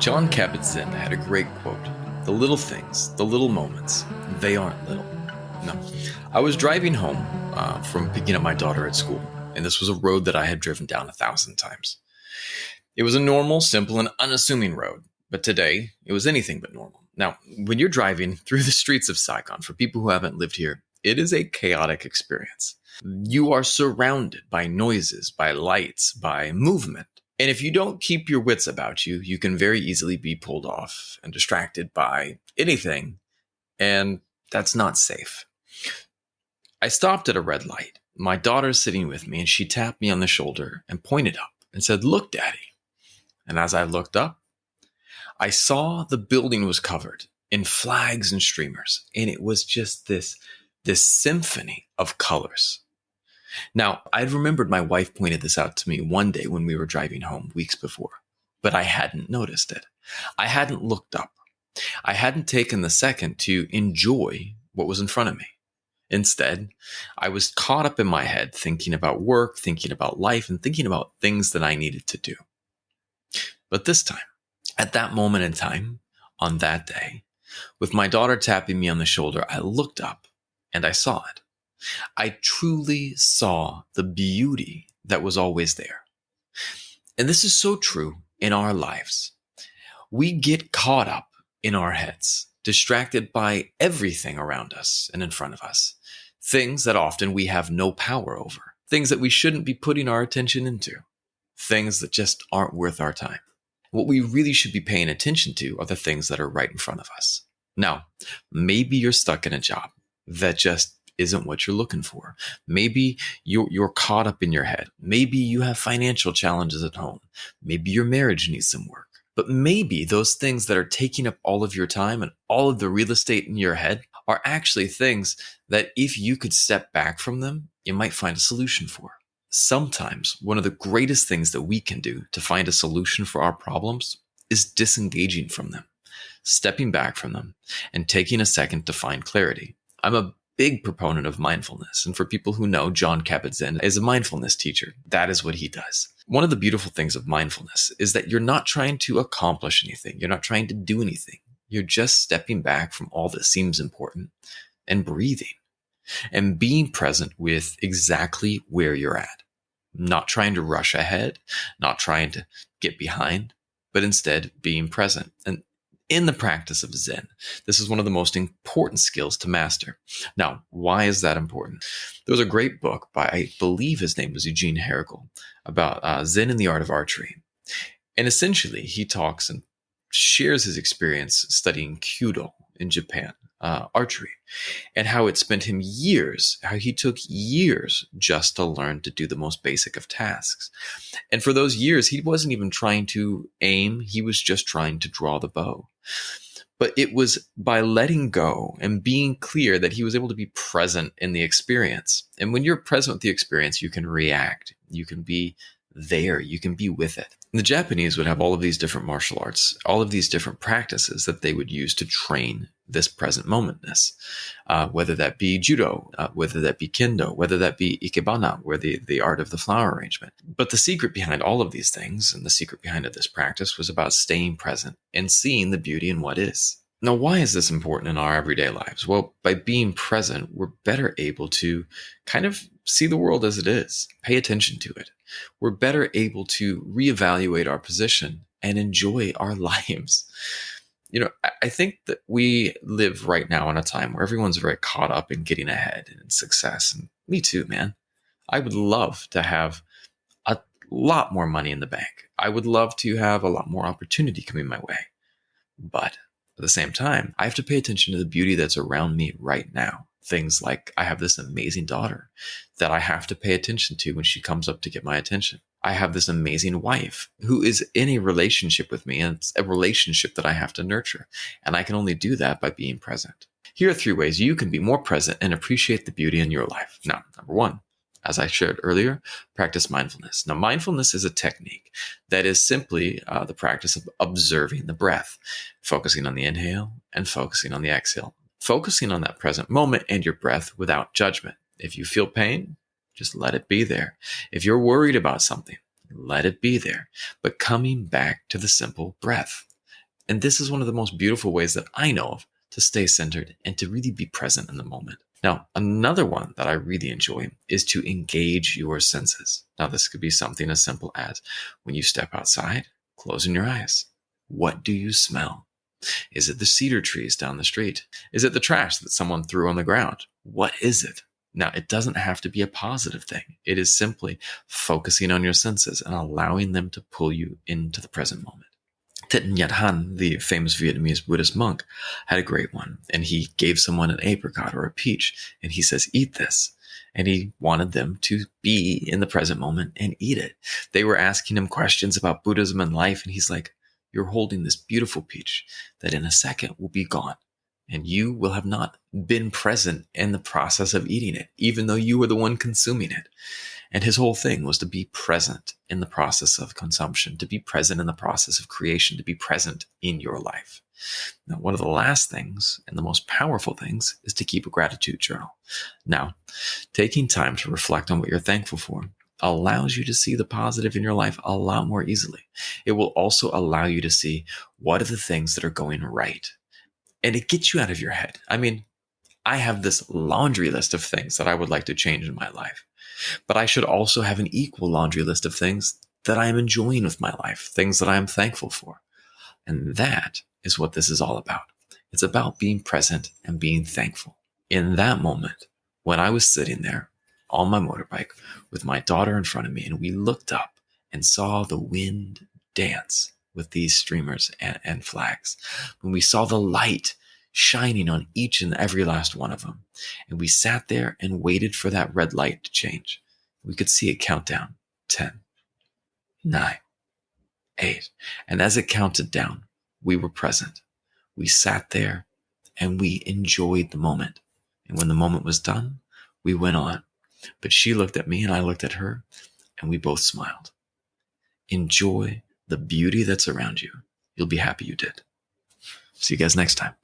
Jon Kabat-Zinn had a great quote. The little things, the little moments, they aren't little. No. I was driving home from picking up my daughter at school, and this was a road that I had driven down 1,000 times. It was a normal, simple, and unassuming road, but today it was anything but normal. Now, when you're driving through the streets of Saigon, for people who haven't lived here, it is a chaotic experience. You are surrounded by noises, by lights, by movement. And if you don't keep your wits about you, you can very easily be pulled off and distracted by anything, and that's not safe. I stopped at a red light. My daughter's sitting with me, and she tapped me on the shoulder and pointed up and said, "Look, Daddy." And as I looked up, I saw the building was covered in flags and streamers, and it was just this symphony of colors. Now, I'd remembered my wife pointed this out to me one day when we were driving home weeks before, but I hadn't noticed it. I hadn't looked up. I hadn't taken the second to enjoy what was in front of me. Instead, I was caught up in my head thinking about work, thinking about life, and thinking about things that I needed to do. But this time, at that moment in time, on that day, with my daughter tapping me on the shoulder, I looked up and I saw it. I truly saw the beauty that was always there. And this is so true in our lives. We get caught up in our heads, distracted by everything around us and in front of us. Things that often we have no power over. Things that we shouldn't be putting our attention into. Things that just aren't worth our time. What we really should be paying attention to are the things that are right in front of us. Now, maybe you're stuck in a job that just isn't what you're looking for. Maybe you're caught up in your head. Maybe you have financial challenges at home. Maybe your marriage needs some work. But maybe those things that are taking up all of your time and all of the real estate in your head are actually things that if you could step back from them, you might find a solution for. Sometimes one of the greatest things that we can do to find a solution for our problems is disengaging from them, stepping back from them, and taking a second to find clarity. I'm a big proponent of mindfulness. And for people who know, Jon Kabat-Zinn is a mindfulness teacher. That is what he does. One of the beautiful things of mindfulness is that you're not trying to accomplish anything. You're not trying to do anything. You're just stepping back from all that seems important and breathing and being present with exactly where you're at. Not trying to rush ahead, not trying to get behind, but instead being present. And in the practice of Zen, this is one of the most important skills to master. Now, why is that important? There was a great book by, I believe his name was Eugene Herrigel, about Zen and the art of archery. And essentially, he talks and shares his experience studying Kyudo in Japan, archery, and how it spent him years, how he took years just to learn to do the most basic of tasks. And for those years, he wasn't even trying to aim. He was just trying to draw the bow. But it was by letting go and being clear that he was able to be present in the experience. And when you're present with the experience, you can react. You can be there. You can be with it. And the Japanese would have all of these different martial arts, all of these different practices that they would use to train this present momentness, whether that be judo, whether that be kendo, whether that be ikebana, where the art of the flower arrangement. But the secret behind all of these things and the secret behind this practice was about staying present and seeing the beauty in what is. Now, why is this important in our everyday lives? Well, by being present, we're better able to kind of see the world as it is, pay attention to it. We're better able to reevaluate our position and enjoy our lives. You know, I think that we live right now in a time where everyone's very caught up in getting ahead and in success. And me too, man. I would love to have a lot more money in the bank. I would love to have a lot more opportunity coming my way. But at the same time, I have to pay attention to the beauty that's around me right now. Things like I have this amazing daughter that I have to pay attention to when she comes up to get my attention. I have this amazing wife who is in a relationship with me, and it's a relationship that I have to nurture. And I can only do that by being present. Here are 3 ways you can be more present and appreciate the beauty in your life. Now, number 1, as I shared earlier, practice mindfulness. Now, mindfulness is a technique that is simply the practice of observing the breath, focusing on the inhale and focusing on the exhale, focusing on that present moment and your breath without judgment. If you feel pain, just let it be there. If you're worried about something, let it be there. But coming back to the simple breath And this is one of the most beautiful ways that I know of to stay centered and to really be present in the moment. Now, another one that I really enjoy is to engage your senses. Now, this could be something as simple as when you step outside, closing your eyes. What do you smell? Is it the cedar trees down the street? Is it the trash that someone threw on the ground? What is it? Now, it doesn't have to be a positive thing. It is simply focusing on your senses and allowing them to pull you into the present moment. Thich Nhat Hanh, the famous Vietnamese Buddhist monk, had a great one. And he gave someone an apricot or a peach. And he says, eat this. And he wanted them to be in the present moment and eat it. They were asking him questions about Buddhism and life. And he's like, you're holding this beautiful peach that in a second will be gone. And you will have not been present in the process of eating it, even though you were the one consuming it. And his whole thing was to be present in the process of consumption, to be present in the process of creation, to be present in your life. Now, one of the last things and the most powerful things is to keep a gratitude journal. Now, taking time to reflect on what you're thankful for allows you to see the positive in your life a lot more easily. It will also allow you to see what are the things that are going right. And it gets you out of your head. I mean, I have this laundry list of things that I would like to change in my life. But I should also have an equal laundry list of things that I am enjoying with my life, things that I am thankful for. And that is what this is all about. It's about being present and being thankful. In that moment, when I was sitting there on my motorbike with my daughter in front of me, and we looked up and saw the wind dance with these streamers and flags, when we saw the light shining on each and every last one of them, and we sat there and waited for that red light to change, we could see it count down 10, 9, 8. And as it counted down, we were present. We sat there and we enjoyed the moment. And when the moment was done, we went on. But she looked at me and I looked at her, and we both smiled. Enjoy the beauty that's around you. You'll be happy you did. See you guys next time.